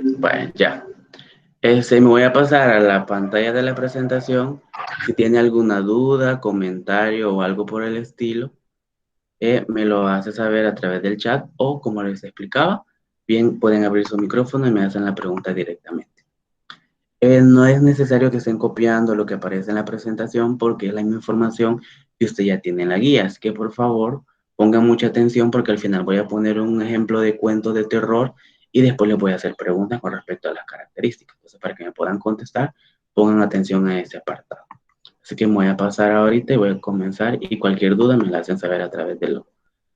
Bueno, ya. Me voy a pasar a la pantalla de la presentación. Si tiene alguna duda, comentario o algo por el estilo, me lo hace saber a través del chat o, como les explicaba, bien pueden abrir su micrófono y me hacen la pregunta directamente. No es necesario que estén copiando lo que aparece en la presentación porque es la misma información que usted ya tiene en la guía. Así que por favor pongan mucha atención porque al final voy a poner un ejemplo de cuento de terror y después les voy a hacer preguntas con respecto a las características. Entonces, para que me puedan contestar, pongan atención a ese apartado. Así que me voy a pasar ahorita y voy a comenzar y cualquier duda me la hacen saber a través de los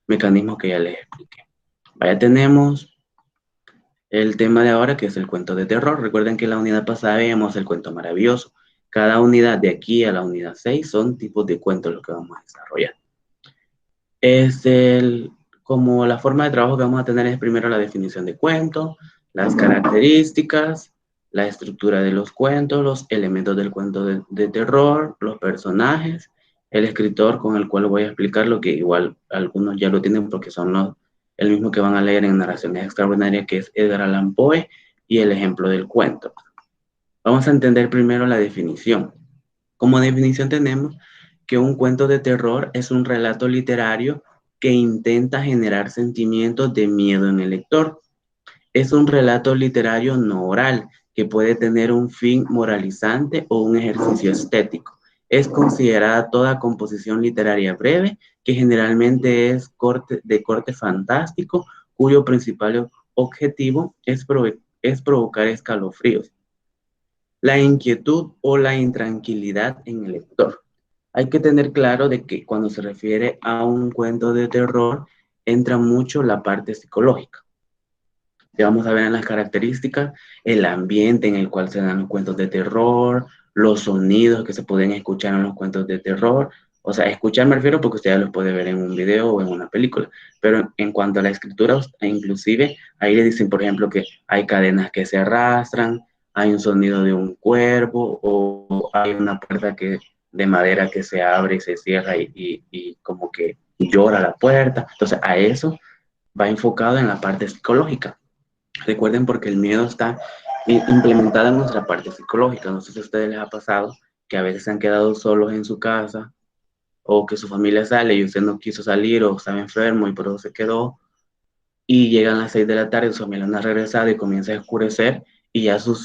mecanismos que ya les expliqué. Vaya, tenemos el tema de ahora, que es el cuento de terror. Recuerden que en la unidad pasada veíamos el cuento maravilloso. Cada unidad de aquí a la unidad 6 son tipos de cuentos los que vamos a desarrollar. Como la forma de trabajo que vamos a tener es primero la definición de cuento, las características, la estructura de los cuentos, los elementos del cuento de terror, los personajes, el escritor con el cual voy a explicar lo que igual algunos ya lo tienen porque son el mismo que van a leer en Narraciones Extraordinarias, que es Edgar Allan Poe, y el ejemplo del cuento. Vamos a entender primero la definición. Como definición tenemos que un cuento de terror es un relato literario que intenta generar sentimientos de miedo en el lector. Es un relato literario no oral que puede tener un fin moralizante o un ejercicio estético. Es considerada toda composición literaria breve que generalmente es de corte fantástico, cuyo principal objetivo es provocar escalofríos, la inquietud o la intranquilidad en el lector. Hay que tener claro de que cuando se refiere a un cuento de terror, entra mucho la parte psicológica. Ya vamos a ver en las características, el ambiente en el cual se dan los cuentos de terror, los sonidos que se pueden escuchar en los cuentos de terror. O sea, escuchar me refiero porque usted ya los puede ver en un video o en una película. Pero en cuanto a la escritura, inclusive, ahí le dicen, por ejemplo, que hay cadenas que se arrastran, hay un sonido de un cuervo o hay una puerta de madera que se abre y se cierra y como que llora la puerta. Entonces, a eso va enfocado en la parte psicológica. Recuerden porque el miedo está implementado en nuestra parte psicológica. No sé si a ustedes les ha pasado que a veces se han quedado solos en su casa o que su familia sale y usted no quiso salir o estaba enfermo y por eso se quedó y llegan las 6 de la tarde, su familia no ha regresado y comienza a oscurecer y ya su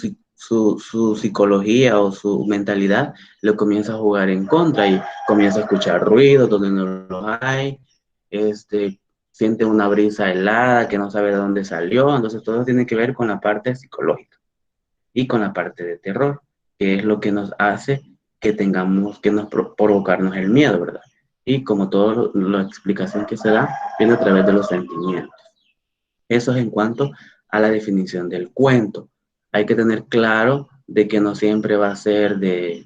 psicología o su mentalidad lo comienza a jugar en contra y comienza a escuchar ruidos donde no los hay, este, siente una brisa helada que no sabe de dónde salió. Entonces todo tiene que ver con la parte psicológica y con la parte de terror, que es lo que nos hace que tengamos que provocarnos el miedo, ¿verdad? Y como toda la explicación que se da, viene a través de los sentimientos. Eso es en cuanto a la definición del cuento. Hay que tener claro de que no siempre va a ser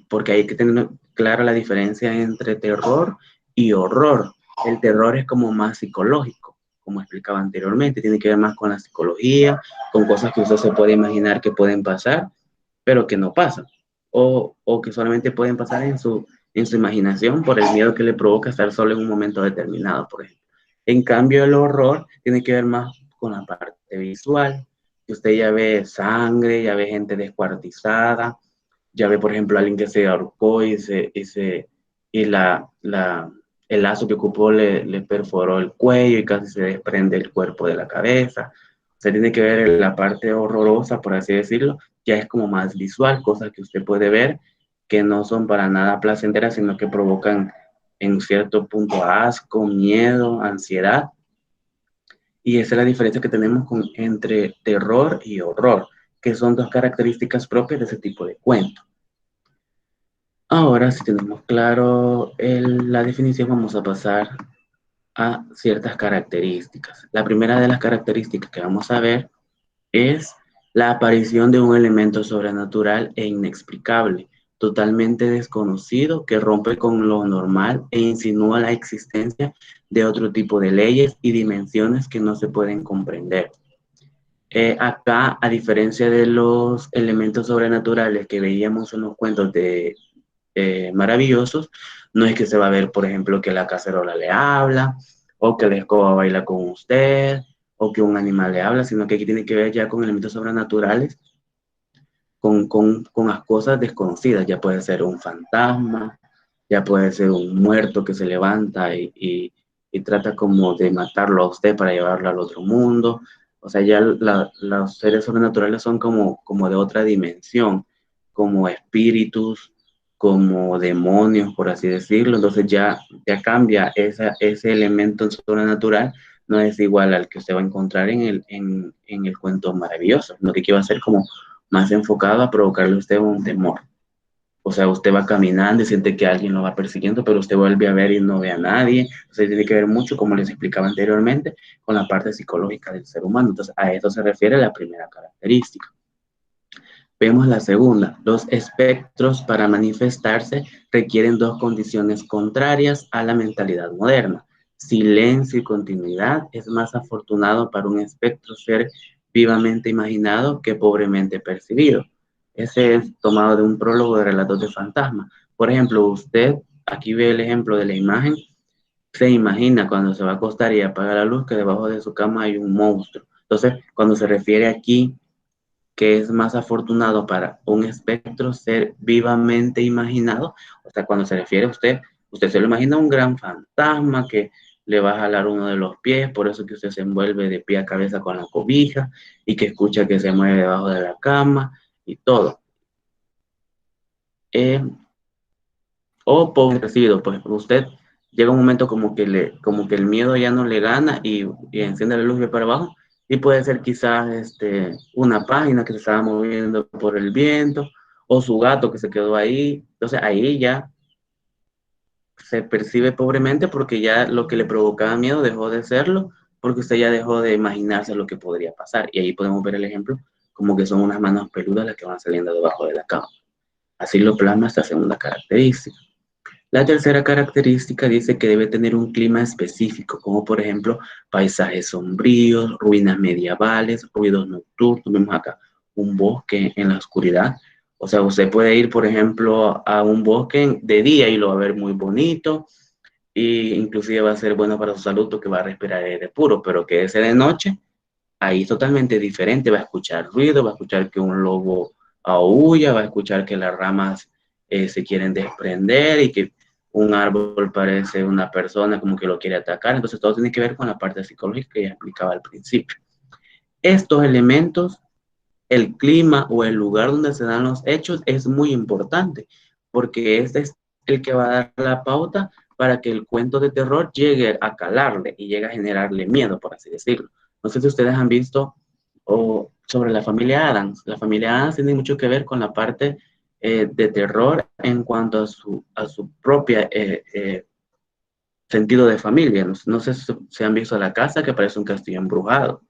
porque hay que tener claro la diferencia entre terror y horror. El terror es como más psicológico, como explicaba anteriormente, tiene que ver más con la psicología, con cosas que usted se puede imaginar que pueden pasar, pero que no pasan, o que solamente pueden pasar en su imaginación por el miedo que le provoca estar solo en un momento determinado, por ejemplo. En cambio, el horror tiene que ver más con la parte visual, que usted ya ve sangre, ya ve gente descuartizada, ya ve, por ejemplo, a alguien que se ahorcó y el lazo que ocupó le perforó el cuello y casi se desprende el cuerpo de la cabeza. Se tiene que ver la parte horrorosa, por así decirlo, ya es como más visual, cosas que usted puede ver que no son para nada placenteras, sino que provocan en cierto punto asco, miedo, ansiedad. Y esa es la diferencia que tenemos entre terror y horror, que son dos características propias de ese tipo de cuento. Ahora, si tenemos claro la definición, vamos a pasar a ciertas características. La primera de las características que vamos a ver es la aparición de un elemento sobrenatural e inexplicable, totalmente desconocido, que rompe con lo normal e insinúa la existencia de otro tipo de leyes y dimensiones que no se pueden comprender. Acá, a diferencia de los elementos sobrenaturales que veíamos en los cuentos de maravillosos, no es que se va a ver, por ejemplo, que la cacerola le habla, o que la escoba baila con usted, o que un animal le habla, sino que aquí tiene que ver ya con elementos sobrenaturales, con las cosas desconocidas. Ya puede ser un fantasma, ya puede ser un muerto que se levanta y trata como de matarlo a usted para llevarlo al otro mundo. O sea, ya los seres sobrenaturales son como de otra dimensión, como espíritus, como demonios, por así decirlo. Entonces ya cambia ese elemento sobrenatural, no es igual al que usted va a encontrar en el cuento maravilloso, lo que aquí va a ser como más enfocado a provocarle a usted un temor. O sea, usted va caminando y siente que alguien lo va persiguiendo, pero usted vuelve a ver y no ve a nadie. Entonces tiene que ver mucho, como les explicaba anteriormente, con la parte psicológica del ser humano. Entonces a esto se refiere la primera característica. Vemos la segunda. Los espectros para manifestarse requieren dos condiciones contrarias a la mentalidad moderna. Silencio y continuidad. Es más afortunado para un espectro ser vivamente imaginado que pobremente percibido. Ese es tomado de un prólogo de Relatos de Fantasma. Por ejemplo, usted, aquí ve el ejemplo de la imagen, se imagina cuando se va a acostar y apaga la luz que debajo de su cama hay un monstruo. Entonces, cuando se refiere aquí que es más afortunado para un espectro ser vivamente imaginado, o sea, cuando se refiere a usted se lo imagina un gran fantasma que le va a jalar uno de los pies, por eso que usted se envuelve de pie a cabeza con la cobija y que escucha que se mueve debajo de la cama y todo. Eh, o pobrecido, pues usted llega un momento como que el miedo ya no le gana y enciende la luz de para abajo y puede ser quizás una página que se estaba moviendo por el viento o su gato que se quedó ahí. Entonces ahí ya se percibe pobremente porque ya lo que le provocaba miedo dejó de serlo porque usted ya dejó de imaginarse lo que podría pasar. Y ahí podemos ver el ejemplo como que son unas manos peludas las que van saliendo debajo de la cama. Así lo plasma esta segunda característica. La tercera característica dice que debe tener un clima específico, como por ejemplo paisajes sombríos, ruinas medievales, ruidos nocturnos. Vemos acá un bosque en la oscuridad. O sea, usted puede ir, por ejemplo, a un bosque de día y lo va a ver muy bonito e inclusive va a ser bueno para su salud porque va a respirar aire puro, pero que ese de noche, ahí es totalmente diferente. Va a escuchar ruido, va a escuchar que un lobo aúlla, va a escuchar que las ramas se quieren desprender y que un árbol parece una persona como que lo quiere atacar. Entonces todo tiene que ver con la parte psicológica que ya explicaba al principio. Estos elementos, el clima o el lugar donde se dan los hechos es muy importante porque este es el que va a dar la pauta para que el cuento de terror llegue a calarle y llegue a generarle miedo, por así decirlo. No sé si ustedes han visto sobre la familia Adams. La familia Adams tiene mucho que ver con la parte de terror en cuanto a su propia sentido de familia. No sé si se han visto la casa que parece un castillo embrujado.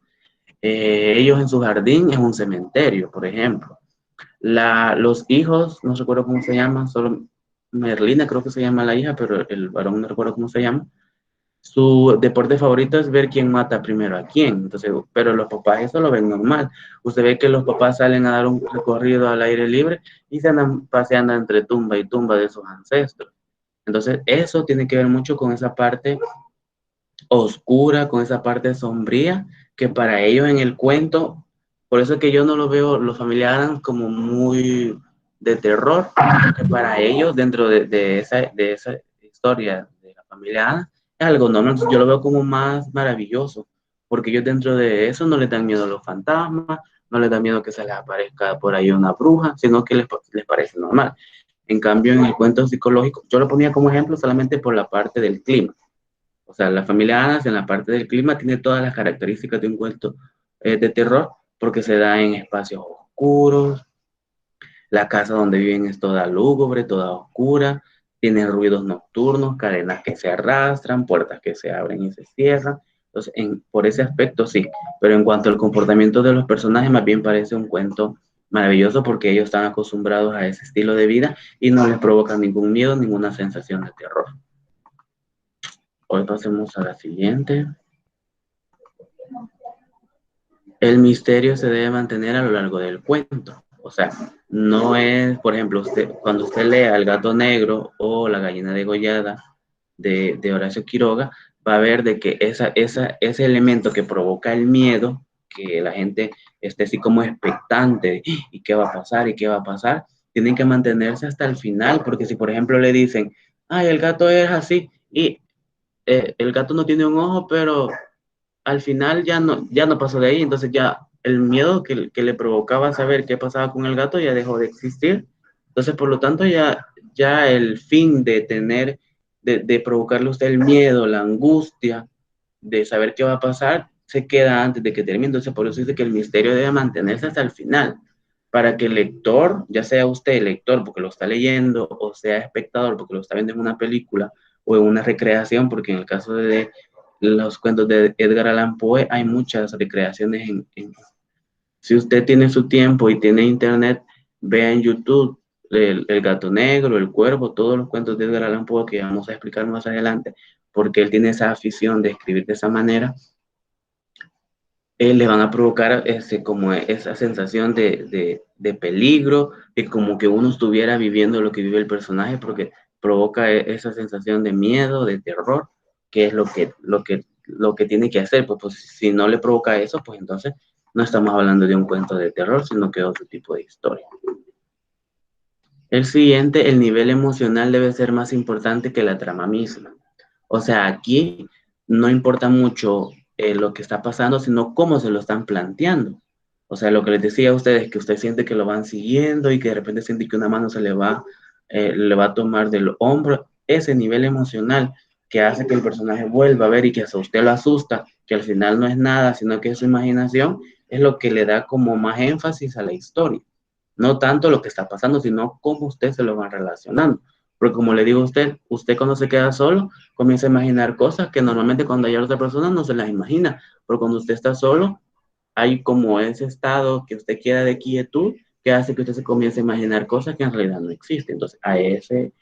Ellos en su jardín es un cementerio, por ejemplo. Los hijos, no recuerdo cómo se llaman, solo Merlina creo que se llama la hija, pero el varón no recuerdo cómo se llama. Su deporte favorito es ver quién mata primero a quién. Entonces, pero los papás eso lo ven normal. Usted ve que los papás salen a dar un recorrido al aire libre y se andan paseando entre tumba y tumba de sus ancestros. Entonces, eso tiene que ver mucho con esa parte oscura, con esa parte sombría, que para ellos en el cuento, por eso es que yo no lo veo, los familiares como muy de terror, que para ellos dentro de esa historia de la familia Adams es algo normal. Entonces, yo lo veo como más maravilloso, porque ellos dentro de eso no les dan miedo a los fantasmas, no les da miedo que se les aparezca por ahí una bruja, sino que les parece normal. En cambio, en el cuento psicológico, yo lo ponía como ejemplo solamente por la parte del clima. O sea, la familia Adams en la parte del clima tiene todas las características de un cuento de terror porque se da en espacios oscuros, la casa donde viven es toda lúgubre, toda oscura, tiene ruidos nocturnos, cadenas que se arrastran, puertas que se abren y se cierran. Entonces, por ese aspecto sí, pero en cuanto al comportamiento de los personajes, más bien parece un cuento maravilloso porque ellos están acostumbrados a ese estilo de vida y no les provoca ningún miedo, ninguna sensación de terror. Hoy pasemos a la siguiente. El misterio se debe mantener a lo largo del cuento. O sea, no es, por ejemplo, cuando usted lea El gato negro o La gallina degollada de Horacio Quiroga, va a ver de que ese elemento que provoca el miedo, que la gente esté así como expectante, ¿y qué va a pasar? ¿Y qué va a pasar? Tienen que mantenerse hasta el final, porque si por ejemplo le dicen, ay, el gato es así, y el gato no tiene un ojo, pero al final ya no pasó de ahí, entonces ya el miedo que le provocaba saber qué pasaba con el gato ya dejó de existir. Entonces, por lo tanto, ya el fin de tener, de provocarle a usted el miedo, la angustia, de saber qué va a pasar, se queda antes de que termine. Entonces, por eso dice que el misterio debe mantenerse hasta el final, para que el lector, ya sea usted el lector porque lo está leyendo, o sea espectador porque lo está viendo en una película o en una recreación, porque en el caso de los cuentos de Edgar Allan Poe hay muchas recreaciones si usted tiene su tiempo y tiene internet, vea en YouTube el gato negro, el cuervo, todos los cuentos de Edgar Allan Poe que vamos a explicar más adelante, porque él tiene esa afición de escribir de esa manera, le van a provocar como esa sensación de peligro, de como que uno estuviera viviendo lo que vive el personaje, porque provoca esa sensación de miedo, de terror, que es lo que tiene que hacer. Pues si no le provoca eso, pues entonces no estamos hablando de un cuento de terror, sino que otro tipo de historia. El siguiente, el nivel emocional debe ser más importante que la trama misma. O sea, aquí no importa mucho lo que está pasando, sino cómo se lo están planteando. O sea, lo que les decía a ustedes, que usted siente que lo van siguiendo y que de repente siente que una mano le va a tomar del hombro, ese nivel emocional que hace que el personaje vuelva a ver y que a usted lo asusta, que al final no es nada, sino que es su imaginación, es lo que le da como más énfasis a la historia. No tanto lo que está pasando, sino cómo usted se lo va relacionando. Porque como le digo a usted, usted cuando se queda solo, comienza a imaginar cosas que normalmente cuando hay otra persona no se las imagina. Pero cuando usted está solo, hay como ese estado que usted queda de quietud que hace que usted se comience a imaginar cosas que en realidad no existen. Entonces, a ese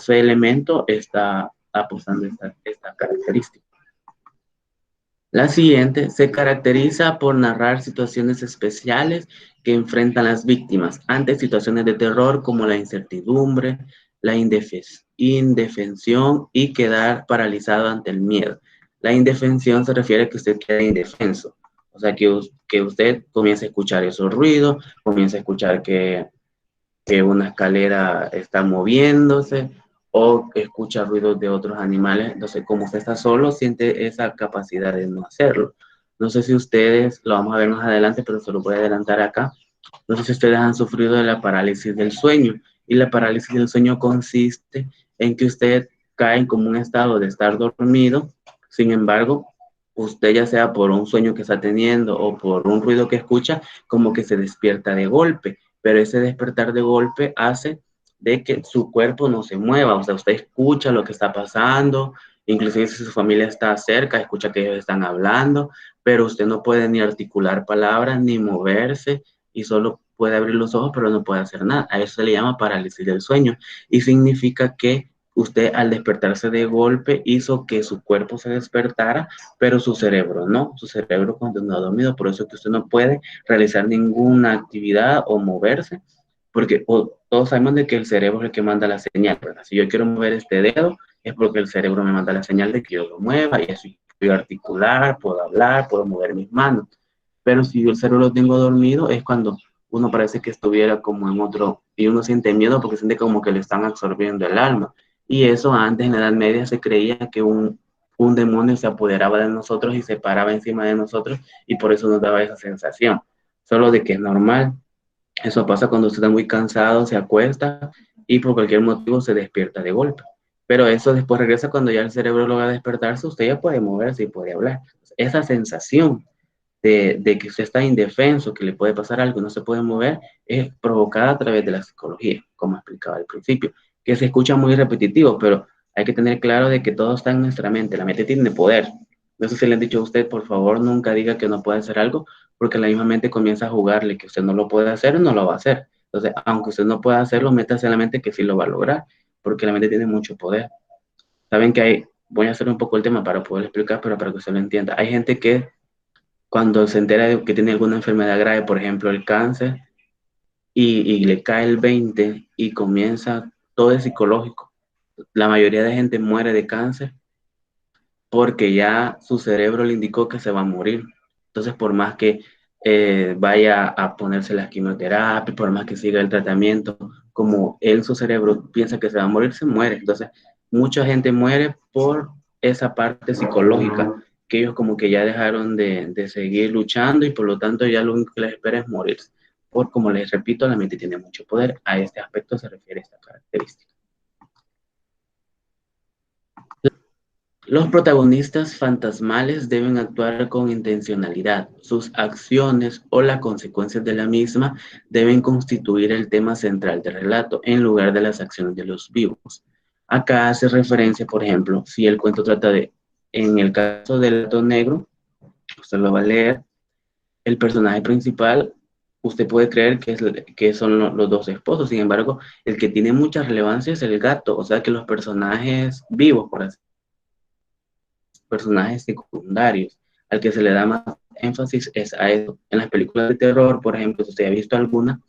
elemento está apostando esta característica. La siguiente se caracteriza por narrar situaciones especiales que enfrentan las víctimas ante situaciones de terror como la incertidumbre, la indefensión y quedar paralizado ante el miedo. La indefensión se refiere a que usted queda indefenso, o sea, que usted comienza a escuchar esos ruidos, comienza a escuchar que una escalera está moviéndose o que escucha ruidos de otros animales. Entonces, como usted está solo, siente esa capacidad de no hacerlo. No sé si ustedes, lo vamos a ver más adelante, pero se lo voy a adelantar acá. No sé si ustedes han sufrido de la parálisis del sueño. Y la parálisis del sueño consiste en que usted cae en como un estado de estar dormido. Sin embargo, usted ya sea por un sueño que está teniendo o por un ruido que escucha, como que se despierta de golpe, pero ese despertar de golpe hace de que su cuerpo no se mueva, o sea, usted escucha lo que está pasando, inclusive si su familia está cerca, escucha que ellos están hablando, pero usted no puede ni articular palabras, ni moverse, y solo puede abrir los ojos, pero no puede hacer nada. A eso se le llama parálisis del sueño, y significa que usted al despertarse de golpe hizo que su cuerpo se despertara, pero su cerebro no, su cerebro continúa dormido, por eso es que usted no puede realizar ninguna actividad o moverse, porque todos sabemos de que el cerebro es el que manda la señal, ¿verdad? Si yo quiero mover este dedo, es porque el cerebro me manda la señal de que yo lo mueva, y así puedo articular, puedo hablar, puedo mover mis manos. Pero si yo el cerebro lo tengo dormido, es cuando uno parece que estuviera como en otro, y uno siente miedo porque siente como que le están absorbiendo el alma. Y eso antes en la Edad Media se creía que un demonio se apoderaba de nosotros y se paraba encima de nosotros, y por eso nos daba esa sensación. Solo de que es normal. Eso pasa cuando usted está muy cansado, se acuesta y por cualquier motivo se despierta de golpe. Pero eso después regresa cuando ya el cerebro logra despertarse, usted ya puede moverse y puede hablar. Esa sensación de que usted está indefenso, que le puede pasar algo, no se puede mover, es provocada a través de la psicología, como explicaba al principio, que se escucha muy repetitivo, pero hay que tener claro de que todo está en nuestra mente, la mente tiene poder. No sé si le han dicho a usted, por favor, nunca diga que no puede hacer algo, porque la misma mente comienza a jugarle que usted no lo puede hacer, no lo va a hacer. Entonces, aunque usted no pueda hacerlo, métase en la mente que sí lo va a lograr, porque la mente tiene mucho poder. Saben que voy a hacer un poco el tema para poder explicar, pero para que usted lo entienda. Hay gente que cuando se entera de que tiene alguna enfermedad grave, por ejemplo el cáncer, y le cae el 20 y comienza, todo es psicológico. La mayoría de gente muere de cáncer porque ya su cerebro le indicó que se va a morir. Entonces, por más que vaya a ponerse la quimioterapia, por más que siga el tratamiento, como él, su cerebro piensa que se va a morir, se muere. Entonces, mucha gente muere por esa parte psicológica, que ellos como que ya dejaron de seguir luchando y por lo tanto ya lo único que les espera es morirse. Por, como les repito, la mente tiene mucho poder. A este aspecto se refiere esta característica. Los protagonistas fantasmales deben actuar con intencionalidad. Sus acciones o las consecuencias de la misma deben constituir el tema central del relato en lugar de las acciones de los vivos. Acá hace referencia, por ejemplo, si el cuento trata de, en el caso del gato negro, usted lo va a leer, el personaje principal, usted puede creer que son los dos esposos, sin embargo, el que tiene mucha relevancia es el gato, o sea que los personajes vivos, por así personajes secundarios. Al que se le da más énfasis es a eso. En las películas de terror, por ejemplo, si usted ha visto alguna,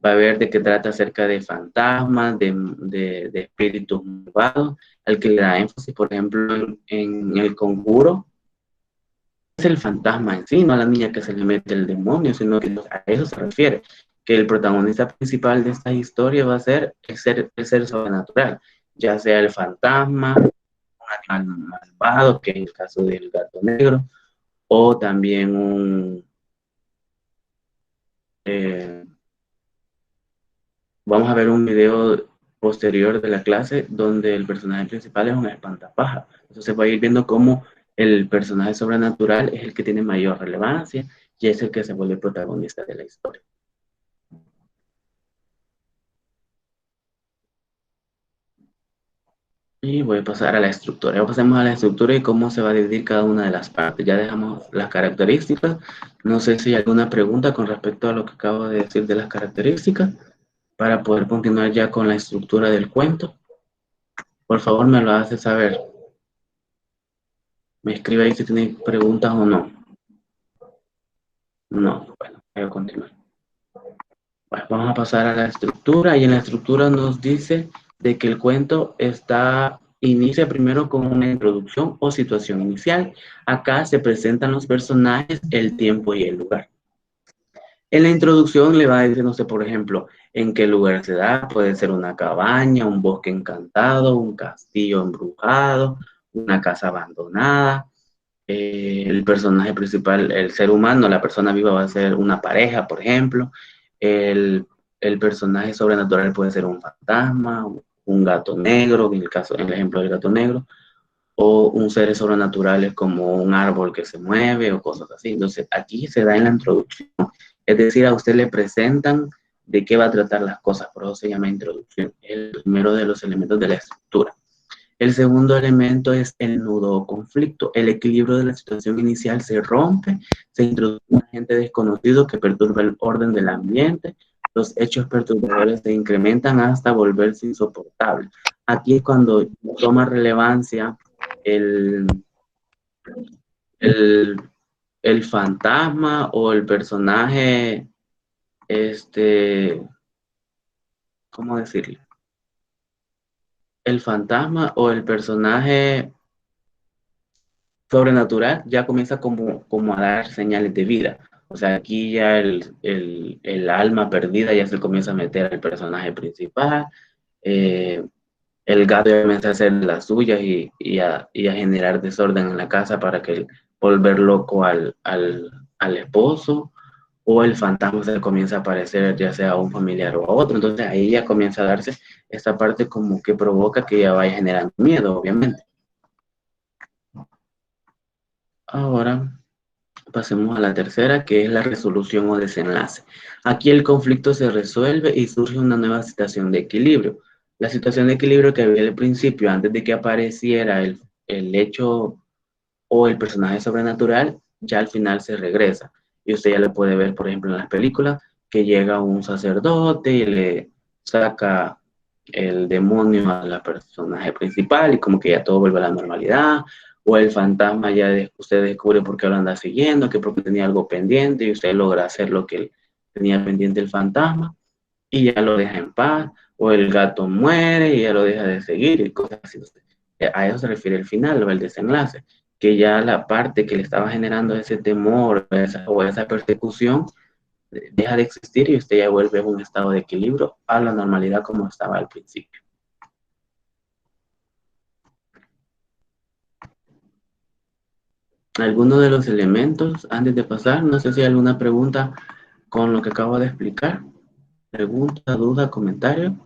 va a ver de qué trata acerca de fantasmas, de espíritus malvados. Al que le da énfasis, por ejemplo, en El Conjuro, es el fantasma en sí, no a la niña que se le mete el demonio, sino que a eso se refiere, que el protagonista principal de esta historia va a ser el ser sobrenatural, ya sea el fantasma, un animal malvado, que es el caso del gato negro, o también eh, vamos a ver un video posterior de la clase donde el personaje principal es un espantapaja. Entonces se va a ir viendo cómo el personaje sobrenatural es el que tiene mayor relevancia y es el que se vuelve protagonista de la historia. Y voy a pasar a la estructura. Ya pasemos a la estructura y cómo se va a dividir cada una de las partes. Ya dejamos las características. No sé si hay alguna pregunta con respecto a lo que acabo de decir de las características para poder continuar ya con la estructura del cuento. Por favor, me lo hace saber. Me escribe ahí si tiene preguntas o no. No, bueno, voy a continuar. Bueno, vamos a pasar a la estructura y en la estructura nos dice de que el cuento inicia primero con una introducción o situación inicial. Acá se presentan los personajes, el tiempo y el lugar. En la introducción le va a decir, no sé, por ejemplo, en qué lugar se da, puede ser una cabaña, un bosque encantado, un castillo embrujado, una casa abandonada. El personaje principal, el ser humano, la persona viva va a ser una pareja, por ejemplo. El, el personaje sobrenatural puede ser un fantasma, un gato negro, en el ejemplo del gato negro, o un ser sobrenatural como un árbol que se mueve o cosas así. Entonces, aquí se da en la introducción. Es decir, a usted le presentan de qué va a tratar las cosas, por eso se llama introducción, el primero de los elementos de la estructura. El segundo elemento es el nudo o conflicto. El equilibrio de la situación inicial se rompe, se introduce un agente desconocido que perturba el orden del ambiente, los hechos perturbadores se incrementan hasta volverse insoportables. Aquí es cuando toma relevancia el, el, el fantasma o el personaje, ¿cómo decirlo? El fantasma o el personaje sobrenatural ya comienza como a dar señales de vida. O sea, aquí ya el alma perdida ya se comienza a meter al personaje principal. eh, el gato ya comienza a hacer las suyas y a generar desorden en la casa para que volver loco al esposo, o el fantasma se comienza a aparecer ya sea a un familiar o a otro. Entonces ahí ya comienza a darse esta parte como que provoca que ya vaya generando miedo, obviamente. Ahora pasemos a la tercera, que es la resolución o desenlace. Aquí el conflicto se resuelve y surge una nueva situación de equilibrio. La situación de equilibrio que había al principio, antes de que apareciera el hecho o el personaje sobrenatural, ya al final se regresa. Y usted ya lo puede ver, por ejemplo, en las películas, que llega un sacerdote y le saca el demonio a la personaje principal y como que ya todo vuelve a la normalidad, o el fantasma ya usted descubre por qué lo anda siguiendo, que porque tenía algo pendiente y usted logra hacer lo que tenía pendiente el fantasma y ya lo deja en paz, o el gato muere y ya lo deja de seguir y cosas así. A eso se refiere el final o el desenlace, que ya la parte que le estaba generando ese temor o esa persecución deja de existir y usted ya vuelve a un estado de equilibrio, a la normalidad como estaba al principio. Algunos de los elementos, antes de pasar, no sé si hay alguna pregunta con lo que acabo de explicar. Pregunta, duda, comentario.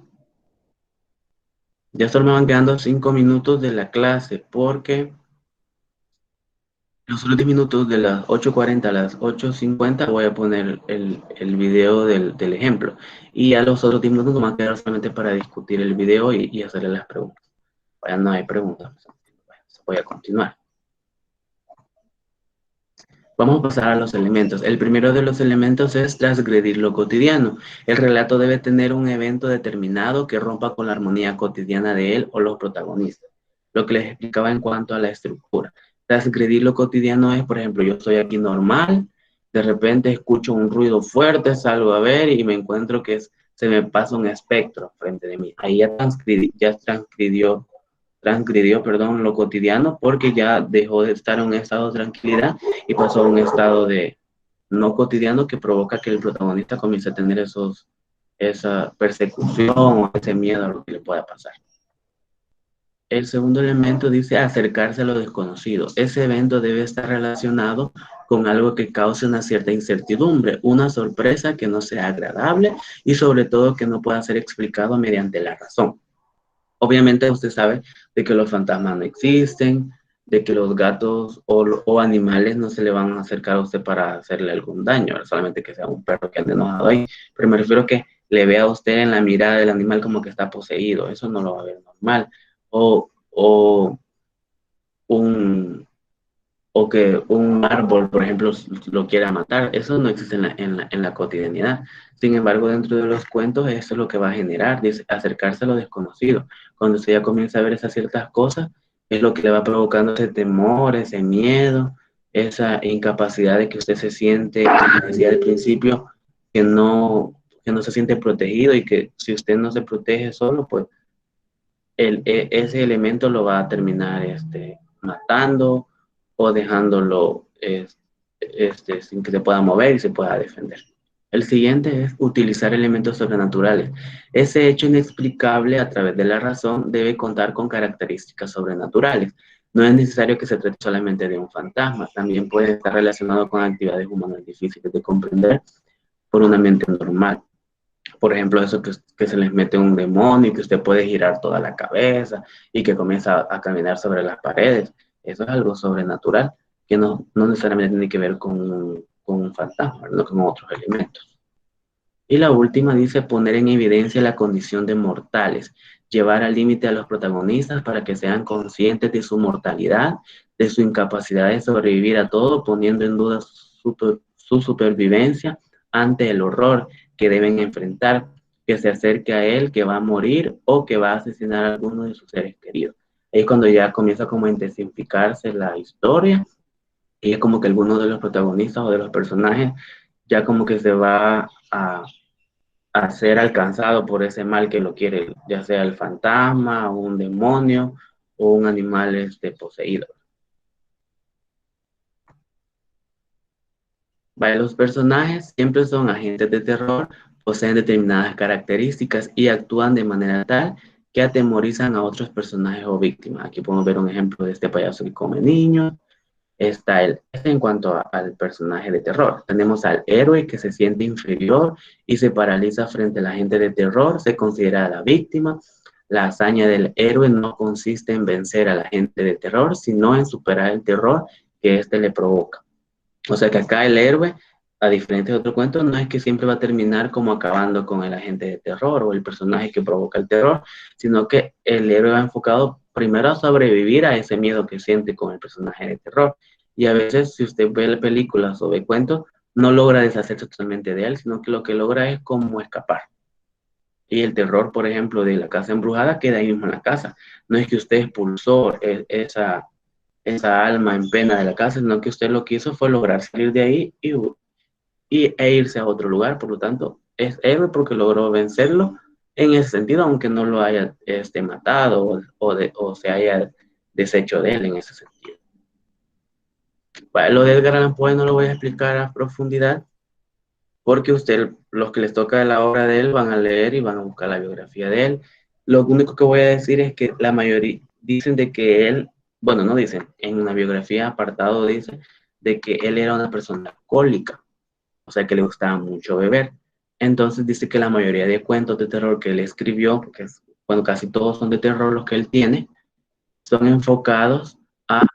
Ya solo me van quedando 5 minutos de la clase porque los últimos minutos de las 8:40 a las 8:50 voy a poner el video del ejemplo. Y a los otros 10 minutos me van a quedar solamente para discutir el video y hacerle las preguntas. Vaya, no hay preguntas. Voy a continuar. Vamos a pasar a los elementos. El primero de los elementos es transgredir lo cotidiano. El relato debe tener un evento determinado que rompa con la armonía cotidiana de él o los protagonistas. Lo que les explicaba en cuanto a la estructura. Transgredir lo cotidiano es, por ejemplo, yo estoy aquí normal, de repente escucho un ruido fuerte, salgo a ver y me encuentro que se me pasa un espectro frente de mí. Ahí ya transgredió, perdón, lo cotidiano porque ya dejó de estar en un estado de tranquilidad y pasó a un estado de no cotidiano que provoca que el protagonista comience a tener esa persecución o ese miedo a lo que le pueda pasar. El segundo elemento dice acercarse a lo desconocido. Ese evento debe estar relacionado con algo que cause una cierta incertidumbre, una sorpresa que no sea agradable y sobre todo que no pueda ser explicado mediante la razón. Obviamente usted sabe de que los fantasmas no existen, de que los gatos o animales no se le van a acercar a usted para hacerle algún daño, solamente que sea un perro que ande enojado ahí. Pero me refiero a que le vea a usted en la mirada del animal como que está poseído, eso no lo va a ver normal. O un, o que un árbol, por ejemplo, lo quiera matar, eso no existe en la cotidianidad. Sin embargo, dentro de los cuentos, eso es lo que va a generar, dice, acercarse a lo desconocido. Cuando usted ya comienza a ver esas ciertas cosas, es lo que le va provocando ese temor, ese miedo, esa incapacidad de que usted se siente, como decía al principio, que no se siente protegido y que si usted no se protege solo, pues ese elemento lo va a terminar matando o dejándolo sin que se pueda mover y se pueda defender. El siguiente es utilizar elementos sobrenaturales. Ese hecho inexplicable a través de la razón debe contar con características sobrenaturales. No es necesario que se trate solamente de un fantasma, también puede estar relacionado con actividades humanas difíciles de comprender por una mente normal. Por ejemplo, eso que se les mete un demonio y que usted puede girar toda la cabeza y que comienza a caminar sobre las paredes. Eso es algo sobrenatural que no necesariamente tiene que ver con un fantasma, no con otros elementos. Y la última dice poner en evidencia la condición de mortales, llevar al límite a los protagonistas para que sean conscientes de su mortalidad, de su incapacidad de sobrevivir a todo, poniendo en duda su supervivencia ante el horror que deben enfrentar, que se acerque a él, que va a morir o que va a asesinar a alguno de sus seres queridos. Ahí es cuando ya comienza como a intensificarse la historia y es como que alguno de los protagonistas o de los personajes ya como que se va a ser alcanzado por ese mal que lo quiere, ya sea el fantasma, o un demonio o un animal poseído. Vaya, los personajes siempre son agentes de terror, poseen determinadas características y actúan de manera tal que atemorizan a otros personajes o víctimas. Aquí podemos ver un ejemplo de este payaso que come niños. Está en cuanto al personaje de terror. Tenemos al héroe que se siente inferior y se paraliza frente a la gente de terror, se considera la víctima. La hazaña del héroe no consiste en vencer a la gente de terror, sino en superar el terror que éste le provoca. O sea que acá el héroe, a diferencia de otro cuento, no es que siempre va a terminar como acabando con el agente de terror o el personaje que provoca el terror, sino que el héroe va enfocado primero a sobrevivir a ese miedo que siente con el personaje de terror. Y a veces, si usted ve películas o ve cuentos, no logra deshacerse totalmente de él, sino que lo que logra es como escapar. Y el terror, por ejemplo, de la casa embrujada queda ahí mismo en la casa. No es que usted expulsó esa alma en pena de la casa, sino que usted lo que hizo fue lograr salir de ahí e irse a otro lugar. Por lo tanto, es héroe porque logró vencerlo en ese sentido, aunque no lo haya matado o se haya deshecho de él en ese sentido. Bueno, lo de Edgar Allan Poe no lo voy a explicar a profundidad porque los que les toca la obra de él van a leer y van a buscar la biografía de él. Lo único que voy a decir es que la mayoría dicen de que él, bueno, no dicen, en una biografía apartado dice de que él era una persona alcohólica, o sea que le gustaba mucho beber. Entonces dice que la mayoría de cuentos de terror que él escribió, porque bueno, casi todos son de terror los que él tiene, son enfocados a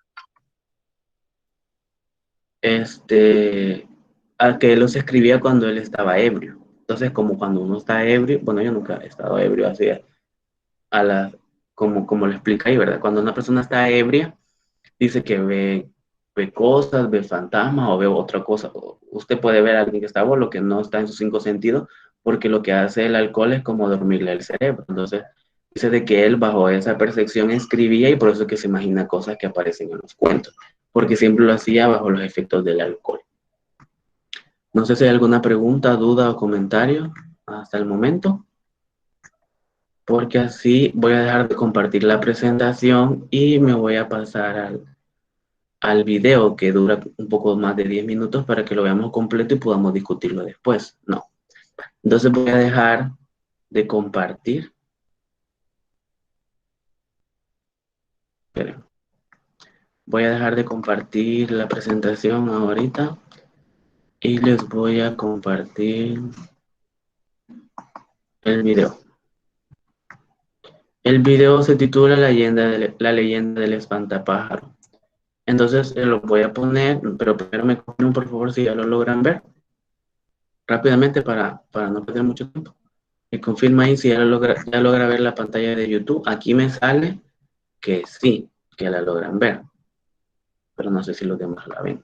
este, a que él los escribía cuando él estaba ebrio. Entonces, como cuando uno está ebrio, bueno, yo nunca he estado ebrio así, a la, como lo explica ahí, ¿verdad? Cuando una persona está ebria, dice que ve cosas, ve fantasmas o ve otra cosa. Usted puede ver a alguien que está lo que no está en sus cinco sentidos, porque lo que hace el alcohol es como dormirle el cerebro. Entonces, dice de que él bajo esa percepción escribía y por eso es que se imagina cosas que aparecen en los cuentos, porque siempre lo hacía bajo los efectos del alcohol. No sé si hay alguna pregunta, duda o comentario hasta el momento, porque así voy a dejar de compartir la presentación y me voy a pasar al video que dura un poco más de 10 minutos para que lo veamos completo y podamos discutirlo después. No. Entonces voy a dejar de compartir. Esperen. Voy a dejar de compartir la presentación ahorita y les voy a compartir el video. El video se titula La leyenda del espantapájaro. Entonces lo voy a poner, pero primero me confirman por favor si ya lo logran ver rápidamente para no perder mucho tiempo. Me confirma ahí si ya logra ver la pantalla de YouTube. Aquí me sale que sí, que la logran ver, pero no sé si los demás la ven.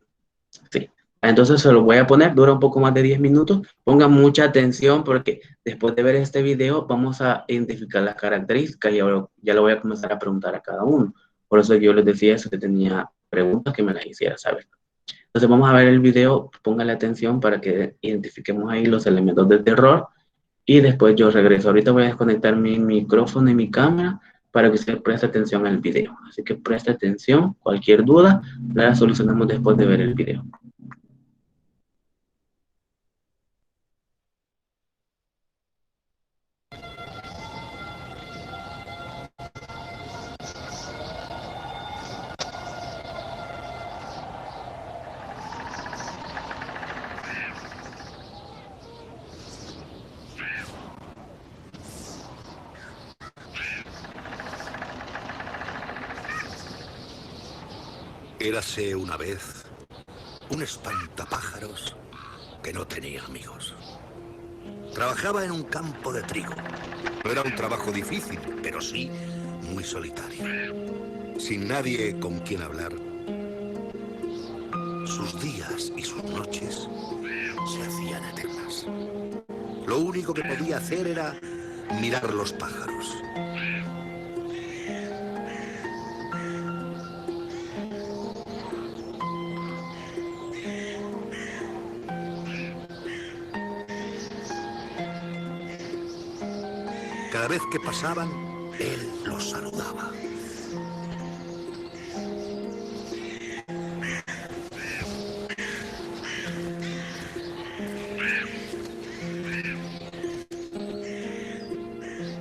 Sí. Entonces se lo voy a poner, dura un poco más de 10 minutos. Pongan mucha atención porque después de ver este video vamos a identificar las características y ya lo voy a comenzar a preguntar a cada uno. Por eso yo les decía eso, que tenía preguntas que me las hiciera saber. Entonces vamos a ver el video, póngale atención para que identifiquemos ahí los elementos del terror y después yo regreso. Ahorita voy a desconectar mi micrófono y mi cámara para que usted preste atención al video. Así que preste atención, cualquier duda la solucionamos después de ver el video. Érase una vez un espantapájaros que no tenía amigos. Trabajaba en un campo de trigo. No era un trabajo difícil, pero sí muy solitario. Sin nadie con quien hablar, sus días y sus noches se hacían eternas. Lo único que podía hacer era mirar los pájaros. Cada vez que pasaban, él los saludaba.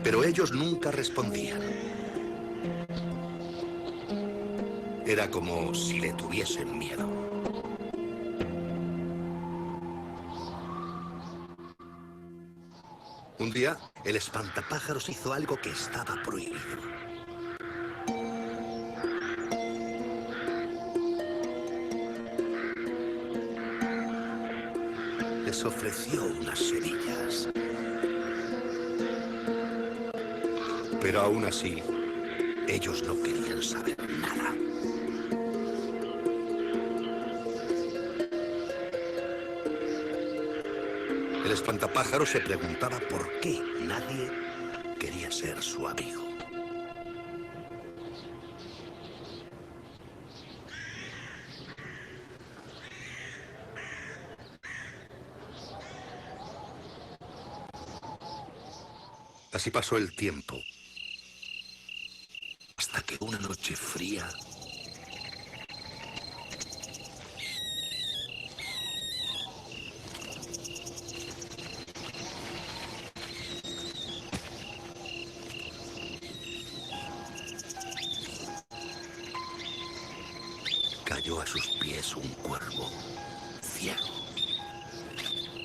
Pero ellos nunca respondían. Era como si le tuviesen miedo. Un día, el espantapájaros hizo algo que estaba prohibido. Les ofreció unas semillas. Pero aún así, ellos no querían saber nada. El espantapájaros se preguntaba por qué nadie quería ser su amigo. Así pasó el tiempo, hasta que una noche fría cayó a sus pies un cuervo ciego.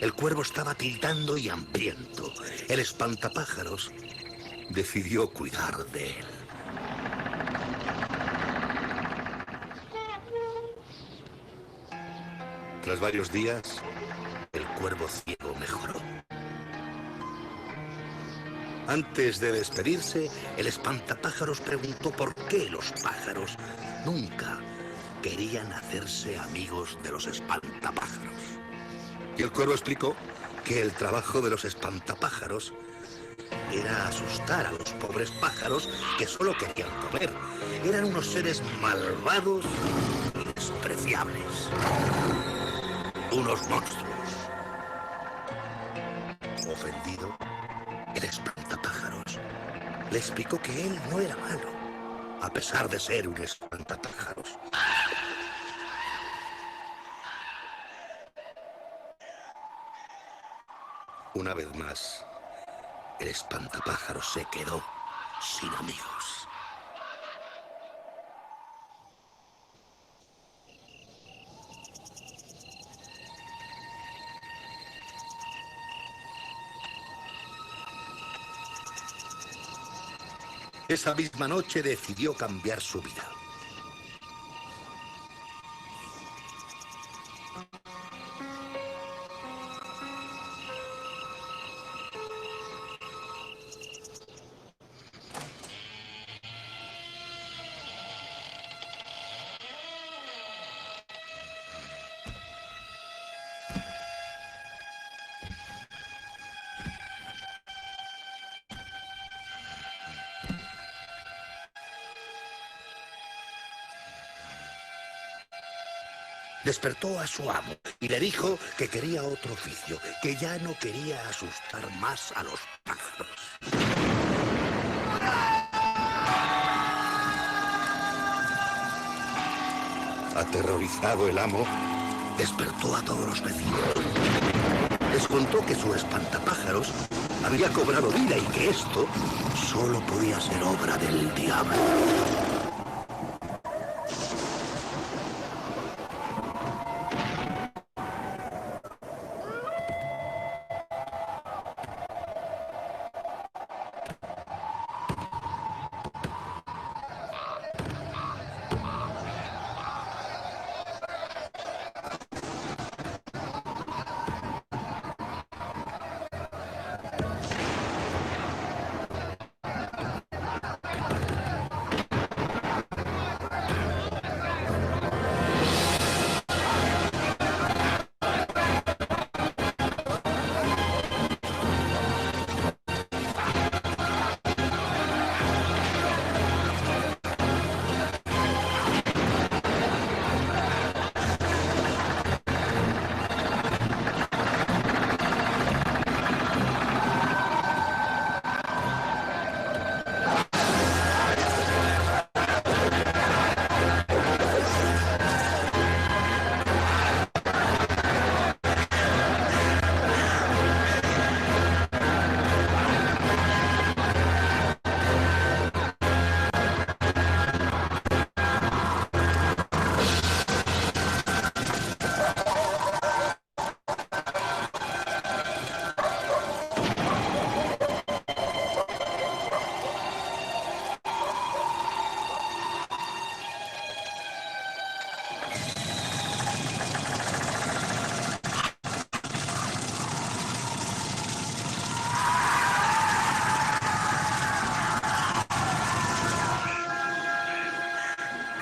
El cuervo estaba tiritando y hambriento. El espantapájaros decidió cuidar de él. Tras varios días, el cuervo ciego mejoró. Antes de despedirse, el espantapájaros preguntó por qué los pájaros nunca querían hacerse amigos de los espantapájaros. Y el cuervo explicó que el trabajo de los espantapájaros era asustar a los pobres pájaros que solo querían comer. Eran unos seres malvados y despreciables. Unos monstruos. Ofendido, el espantapájaros le explicó que él no era malo, a pesar de ser un espantapájaros. Una vez más, el espantapájaros se quedó sin amigos. Esa misma noche decidió cambiar su vida. Despertó a su amo y le dijo que quería otro oficio, que ya no quería asustar más a los pájaros. Aterrorizado el amo, despertó a todos los vecinos. Les contó que su espantapájaros había cobrado vida y que esto solo podía ser obra del diablo.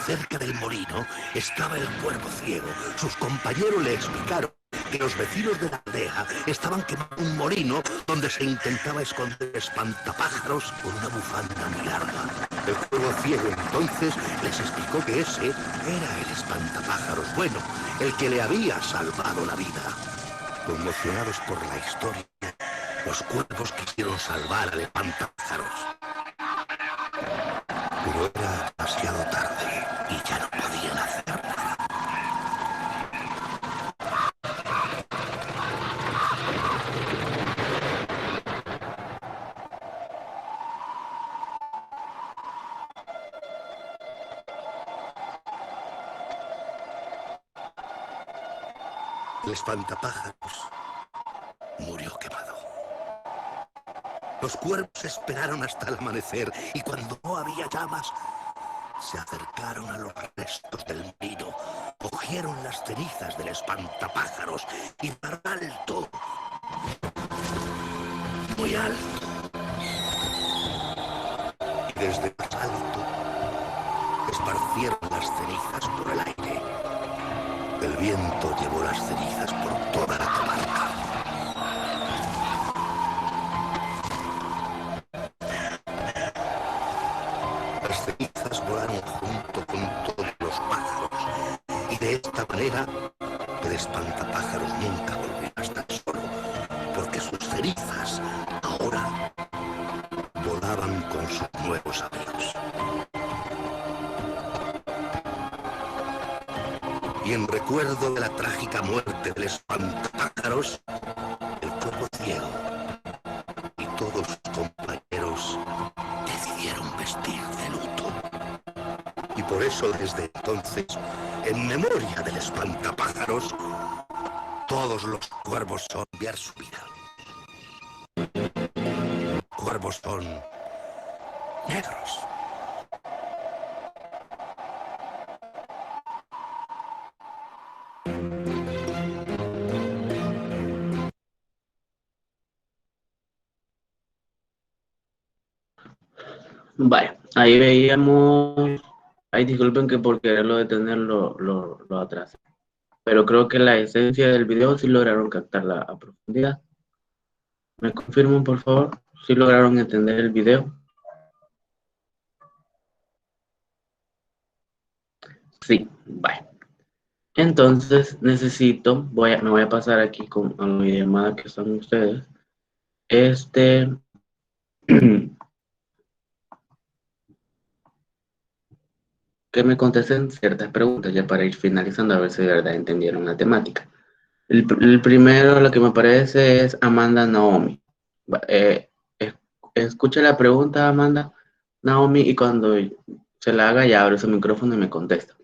Cerca del molino estaba el cuervo ciego. Sus compañeros le explicaron que los vecinos de la aldea estaban quemando un molino donde se intentaba esconder espantapájaros con una bufanda muy larga. El cuervo ciego entonces les explicó que ese era el espantapájaros bueno, el que le había salvado la vida. Conmocionados por la historia, Los cuervos quisieron salvar al espantapájaros, pero era demasiado tarde y ya no podían hacer nada. El espantapájaros murió quemado. Los cuervos esperaron hasta el amanecer y cuando no había llamas, se acercaron a los restos del molino, cogieron las cenizas del espantapájaros y para alto, muy alto, y desde más alto, esparcieron las cenizas por el aire. El viento llevó las cenizas por toda la comarca. Las cenizas volaron junto con todos los pájaros y de esta manera el espantapájaros nunca volvió a estar solo, porque sus cenizas ahora volaban con sus nuevos amigos. Y en recuerdo de la trágica muerte del espantapájaros, el cuervo ciego y todos sus compañeros decidieron vestir de luto. Y por eso desde entonces, en memoria del espantapájaros, todos los cuervos son cambiar su vida. Cuervos son negros. Vale, ahí veíamos, ay, disculpen que por quererlo detener lo atrasé, pero creo que la esencia del video sí lograron captarla a profundidad. ¿Me confirman, por favor? ¿Sí lograron entender el video? Sí, vale. Entonces necesito, me voy a pasar aquí con a la llamada que son ustedes. Que me contesten ciertas preguntas ya para ir finalizando a ver si de verdad entendieron la temática. El primero, lo que me parece es Amanda Naomi. Escuche la pregunta, Amanda Naomi, y cuando se la haga ya abre su micrófono y me contesta.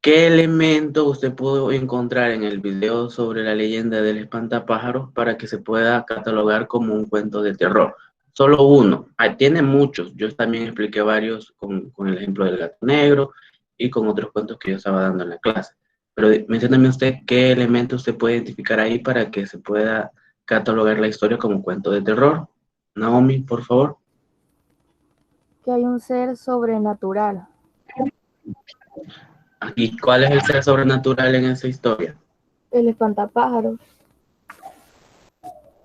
¿Qué elemento usted pudo encontrar en el video sobre la leyenda del espantapájaros para que se pueda catalogar como un cuento de terror? Solo uno. Tiene muchos. Yo también expliqué varios con el ejemplo del gato negro y con otros cuentos que yo estaba dando en la clase. Pero mencióname usted qué elemento usted puede identificar ahí para que se pueda catalogar la historia como cuento de terror. Naomi, por favor. Que hay un ser sobrenatural. ¿Y cuál es el ser sobrenatural en esa historia? El espantapájaros.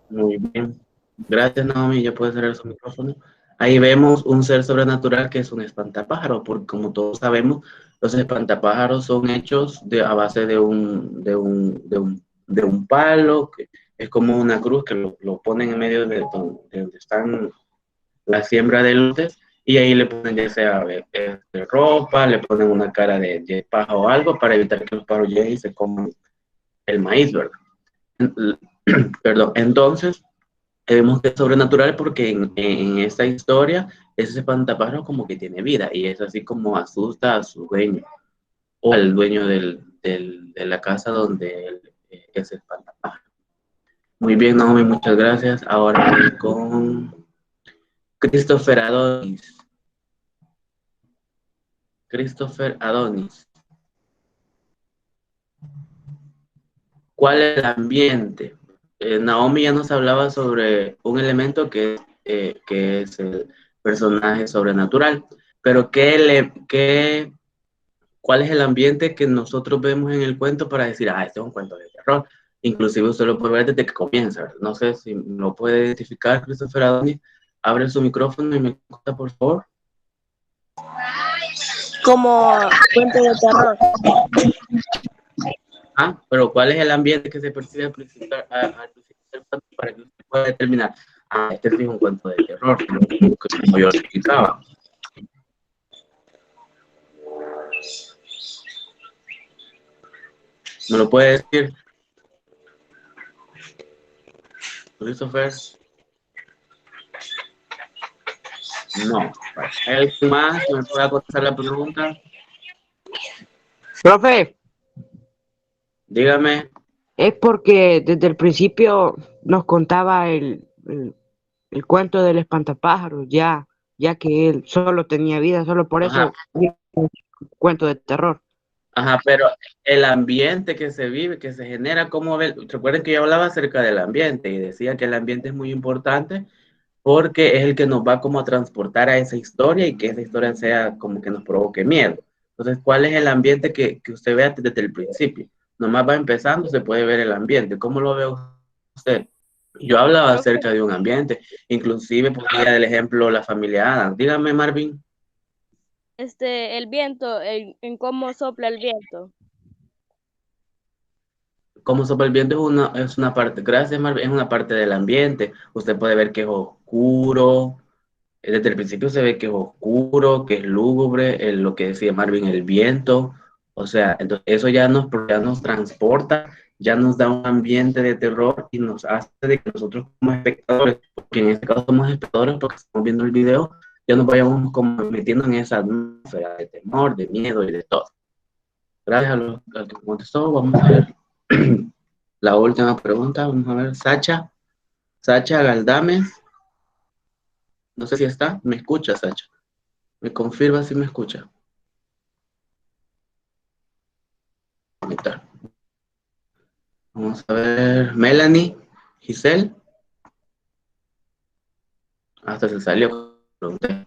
Muy bien. Gracias, Naomi. Ya puede cerrar su micrófono. Ahí vemos un ser sobrenatural que es un espantapájaro, porque como todos sabemos, los espantapájaros son hechos a base de un palo, que es como una cruz que lo ponen en medio de donde están la siembra de lotes, y ahí le ponen ya sea de ropa, le ponen una cara de paja o algo para evitar que los pájaros lleguen y se coman el maíz, ¿verdad? Perdón, entonces vemos que es sobrenatural porque en esta historia ese espantapájaro como que tiene vida y es así como asusta a su dueño o al dueño de la casa donde él es espantapájaro. Muy bien, Naomi, muchas gracias. Ahora voy con Christopher Adonis. Christopher Adonis. ¿Cuál es el ambiente? Naomi ya nos hablaba sobre un elemento que es el personaje sobrenatural, pero ¿cuál es el ambiente que nosotros vemos en el cuento para decir, este es un cuento de terror? Inclusive usted lo puede ver desde que comienza, ¿verdad? No sé si lo puede identificar, Christopher Adonis. Abre su micrófono y me cuenta, por favor. Como cuento de terror. Pero ¿cuál es el ambiente que se percibe al principio del para que usted pueda determinar, ah, este sí es un cuento de terror, como yo lo explicaba. ¿Me lo puede decir, Christopher? No. ¿Hay alguien más que me pueda contestar la pregunta? Profe, Dígame. es porque desde el principio nos contaba el cuento del espantapájaros, ya que él solo tenía vida, solo por Ajá, eso un cuento de terror. ajá, pero el ambiente que se vive, que se genera, ¿cómo ve? Recuerden que yo hablaba acerca del ambiente y decía que el ambiente es muy importante porque es el que nos va como a transportar a esa historia y que esa historia sea como que nos provoque miedo. Entonces, ¿cuál es el ambiente que usted vea desde el principio? Nomás va empezando, se puede ver el ambiente. ¿Cómo lo ve usted? Yo hablaba Profe, acerca de un ambiente, inclusive ponía el ejemplo la familia Adams. Dígame, Marvin. el viento, en cómo sopla el viento. Como sopla el viento es una parte, gracias Marvin, es una parte del ambiente. Usted puede ver que es oscuro, desde el principio se ve que es oscuro, que es lúgubre, lo que decía Marvin, el viento. O sea, entonces eso ya nos transporta, ya nos da un ambiente de terror y nos hace de que nosotros como espectadores, porque en este caso somos espectadores porque estamos viendo el video, ya nos vayamos como metiendo en esa atmósfera de temor, de miedo y de todo. Gracias al que contestó. Vamos a ver la última pregunta. Vamos a ver, Sacha Galdames. No sé si está. ¿Me escucha, Sacha? ¿Me confirma si me escucha? Ahí está. Vamos a ver, Melanie, Giselle. Hasta se salió. Pregunté.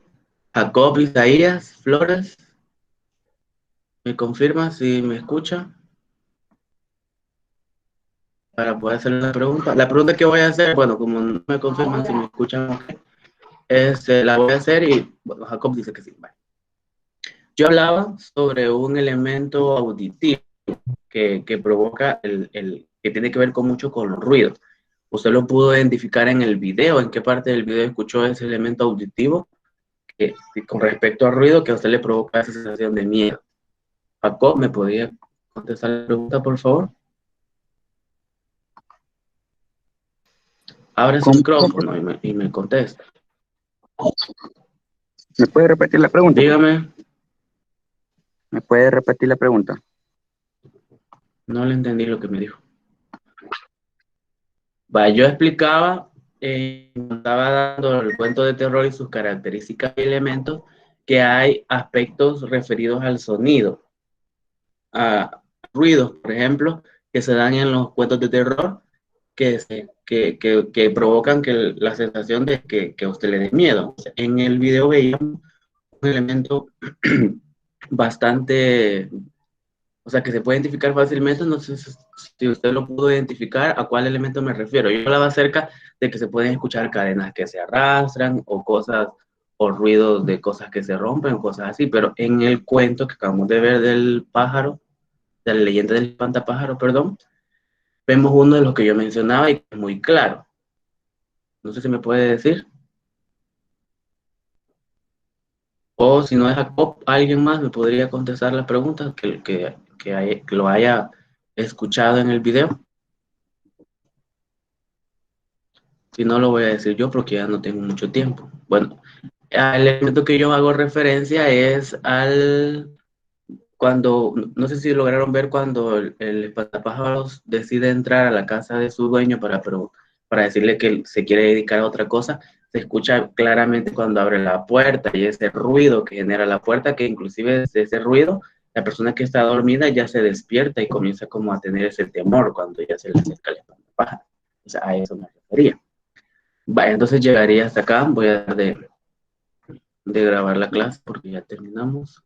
Jacob Isaías Flores. ¿Me confirma si me escucha? Para poder hacer la pregunta. La pregunta que voy a hacer, bueno, como no me confirman si me escuchan, la voy a hacer y bueno, Jacob dice que sí. Vale. Yo hablaba sobre un elemento auditivo que provoca que tiene que ver con mucho con los ruidos. Usted lo pudo identificar en el video, en qué parte del video escuchó ese elemento auditivo con respecto al ruido que a usted le provoca esa sensación de miedo. Jacob, ¿me podría contestar la pregunta, por favor? Abre su micrófono y me contesta. ¿Me puede repetir la pregunta? Dígame. ¿Me puede repetir la pregunta? No le entendí lo que me dijo. Va, yo explicaba, estaba dando el cuento de terror y sus características y elementos, que hay aspectos referidos al sonido, a ruidos, por ejemplo, que se dan en los cuentos de terror, que provocan la sensación de que a usted le dé miedo. En el video veíamos un elemento bastante, o sea, que se puede identificar fácilmente. No sé si usted lo pudo identificar, a cuál elemento me refiero. Yo hablaba acerca de que se pueden escuchar cadenas que se arrastran o cosas o ruidos de cosas que se rompen, cosas así, pero en el cuento que acabamos de ver del pájaro, de la leyenda del espantapájaro, perdón, vemos uno de los que yo mencionaba y que es muy claro. No sé si me puede decir. O si no es Jacob, alguien más me podría contestar la pregunta que lo haya escuchado en el video. Si no, lo voy a decir yo porque ya no tengo mucho tiempo. Bueno, el elemento que yo hago referencia es cuando, no sé si lograron ver cuando el espantapájaros decide entrar a la casa de su dueño para decirle que se quiere dedicar a otra cosa. Se escucha claramente cuando abre la puerta y ese ruido que genera la puerta, que inclusive desde ese ruido, la persona que está dormida ya se despierta y comienza como a tener ese temor cuando ya se le acerca el espantapájaros. O sea, a eso me refería. Vaya, entonces llegaría hasta acá. Voy a dejar de grabar la clase porque ya terminamos.